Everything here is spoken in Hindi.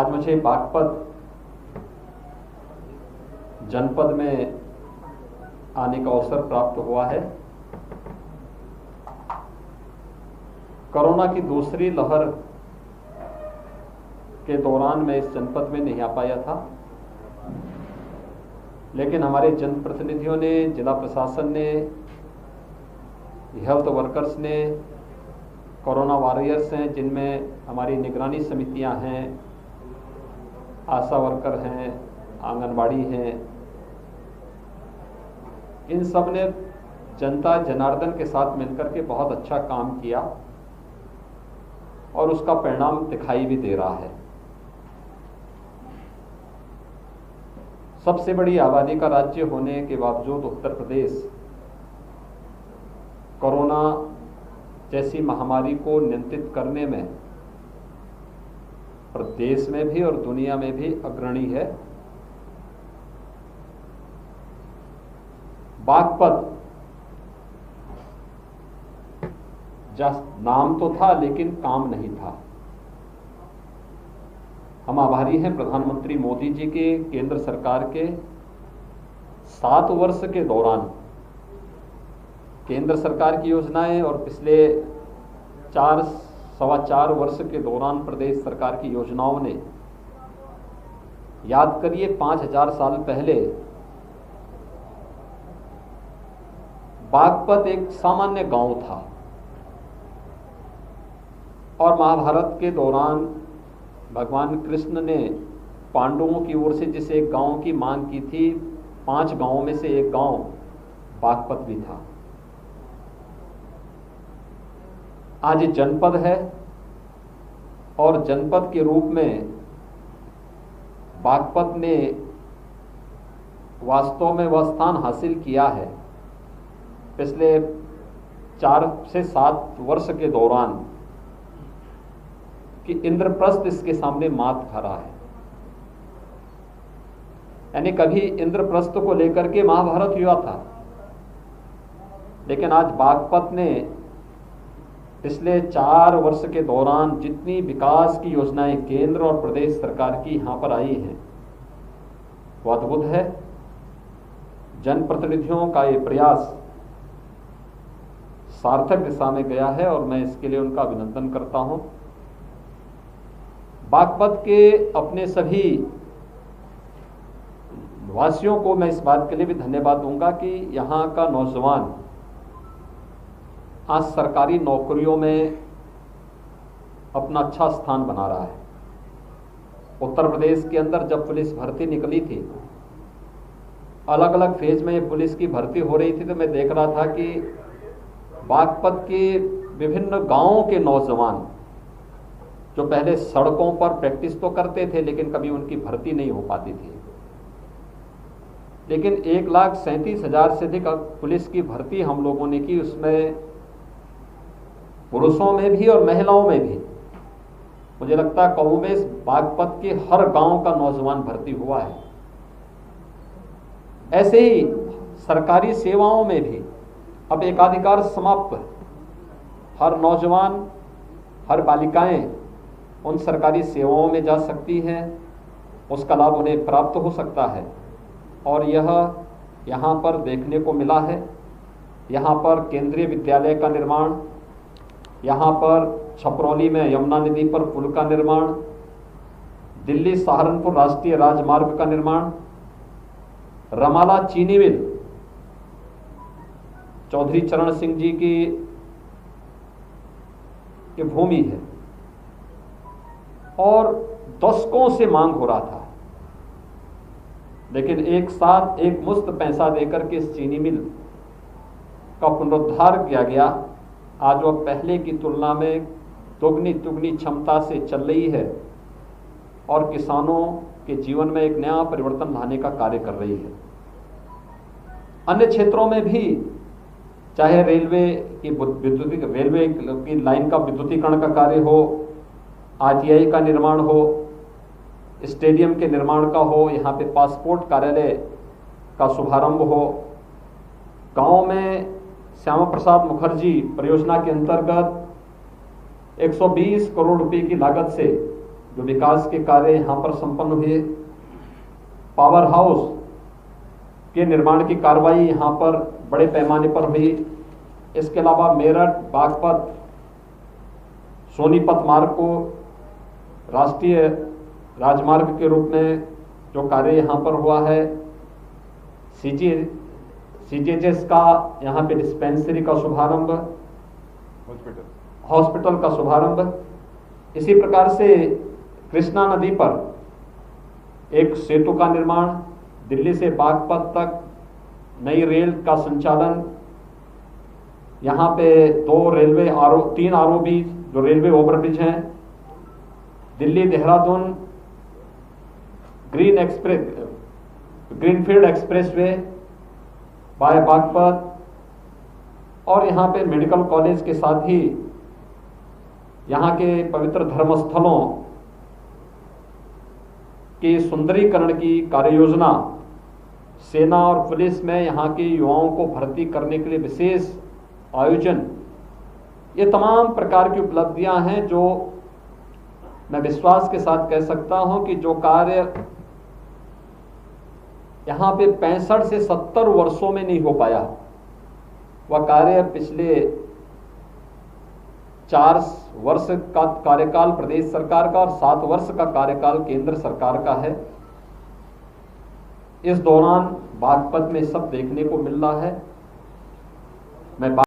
आज मुझे बागपत जनपद में आने का अवसर प्राप्त हुआ है। कोरोना की दूसरी लहर के दौरान मैं इस जनपद में नहीं आ पाया था, लेकिन हमारे जनप्रतिनिधियों ने, जिला प्रशासन ने, हेल्थ वर्कर्स ने, कोरोना वॉरियर्स हैं जिनमें हमारी निगरानी समितियां हैं, आशा वर्कर हैं, आंगनबाड़ी हैं, इन सब ने जनता जनार्दन के साथ मिलकर के बहुत अच्छा काम किया और उसका परिणाम दिखाई भी दे रहा है। सबसे बड़ी आबादी का राज्य होने के बावजूद उत्तर प्रदेश कोरोना जैसी महामारी को नियंत्रित करने में देश में भी और दुनिया में भी अग्रणी है। बागपत नाम तो था लेकिन काम नहीं था। हम आभारी हैं प्रधानमंत्री मोदी जी के, केंद्र सरकार के 7 वर्ष के दौरान केंद्र सरकार की योजनाएं और पिछले 4-4.25 वर्ष के दौरान प्रदेश सरकार की योजनाओं ने, याद करिए 5000 साल पहले बागपत एक सामान्य गांव था और महाभारत के दौरान भगवान कृष्ण ने पांडवों की ओर से जिस एक गांव की मांग की थी, 5 गांवों में से एक गांव बागपत भी था। आज जनपद है और जनपद के रूप में बागपत ने वास्तव में वह स्थान हासिल किया है पिछले 4 से 7 वर्ष के दौरान कि इंद्रप्रस्थ इसके सामने मात खा रहा है। यानी कभी इंद्रप्रस्थ को लेकर के महाभारत हुआ था, लेकिन आज बागपत ने पिछले 4 वर्ष के दौरान जितनी विकास की योजनाएं केंद्र और प्रदेश सरकार की यहां पर आई हैं, वो अद्भुत है। जनप्रतिनिधियों का ये प्रयास सार्थक दिशा में गया है और मैं इसके लिए उनका अभिनंदन करता हूं। बागपत के अपने सभी वासियों को मैं इस बात के लिए भी धन्यवाद दूंगा कि यहाँ का नौजवान आज सरकारी नौकरियों में अपना अच्छा स्थान बना रहा है। उत्तर प्रदेश के अंदर जब पुलिस भर्ती निकली थी, अलग अलग फेज में ये पुलिस की भर्ती हो रही थी, तो मैं देख रहा था कि बागपत के विभिन्न गांवों के नौजवान जो पहले सड़कों पर प्रैक्टिस तो करते थे लेकिन कभी उनकी भर्ती नहीं हो पाती थी, लेकिन 1,37,000 से अधिक पुलिस की भर्ती हम लोगों ने की। उसमें पुरुषों में भी और महिलाओं में भी मुझे लगता है कमोबेश बागपत के हर गांव का नौजवान भर्ती हुआ है। ऐसे ही सरकारी सेवाओं में भी अब एकाधिकार समाप्त है। हर नौजवान, हर बालिकाएं उन सरकारी सेवाओं में जा सकती हैं, उसका लाभ उन्हें प्राप्त हो सकता है और यह यहाँ पर देखने को मिला है। यहाँ पर केंद्रीय विद्यालय का निर्माण, यहाँ पर छपरौली में यमुना नदी पर पुल का निर्माण, दिल्ली सहारनपुर राष्ट्रीय राजमार्ग का निर्माण, रमाला चीनी मिल चौधरी चरण सिंह जी की भूमि है और दशकों से मांग हो रहा था, लेकिन एक साथ एक मुश्त पैसा देकर के इस चीनी मिल का पुनरुद्धार किया गया। आज वह पहले की तुलना में दुगनी क्षमता से चल रही है और किसानों के जीवन में एक नया परिवर्तन लाने का कार्य कर रही है। अन्य क्षेत्रों में भी, चाहे रेलवे की लाइन का विद्युतीकरण का कार्य हो, आरटीआई का निर्माण हो, स्टेडियम के निर्माण का हो, यहाँ पे पासपोर्ट कार्यालय का शुभारंभ हो, गांव में श्यामा प्रसाद मुखर्जी परियोजना के अंतर्गत 120 करोड़ रुपए की लागत से जो विकास के कार्य यहाँ पर संपन्न हुए, पावर हाउस के निर्माण की कार्रवाई यहाँ पर बड़े पैमाने पर हुई। इसके अलावा मेरठ बागपत सोनीपत मार्ग को राष्ट्रीय राजमार्ग के रूप में जो कार्य यहाँ पर हुआ है, सीजीएचएस का यहाँ पे डिस्पेंसरी का शुभारंभ, हॉस्पिटल का शुभारंभ। इसी प्रकार से कृष्णा नदी पर एक सेतु का निर्माण, दिल्ली से बागपत तक नई रेल का संचालन, यहाँ पे 3 आरओबी जो रेलवे ओवरब्रिज हैं, Delhi Dehradun greenfield expressway by Baghpat, और यहाँ पे मेडिकल कॉलेज के साथ ही यहाँ के पवित्र धर्मस्थलों के सुंदरीकरण की कार्य योजना, सेना और पुलिस में यहाँ के युवाओं को भर्ती करने के लिए विशेष आयोजन, ये तमाम प्रकार की उपलब्धियां हैं जो मैं विश्वास के साथ कह सकता हूं कि जो कार्य यहाँ पे 65 से 70 वर्षों में नहीं हो पाया, वह कार्य पिछले 4 वर्ष का कार्यकाल प्रदेश सरकार का और 7 वर्ष का कार्यकाल केंद्र सरकार का है। इस दौरान बागपत में सब देखने को मिल रहा है। मैं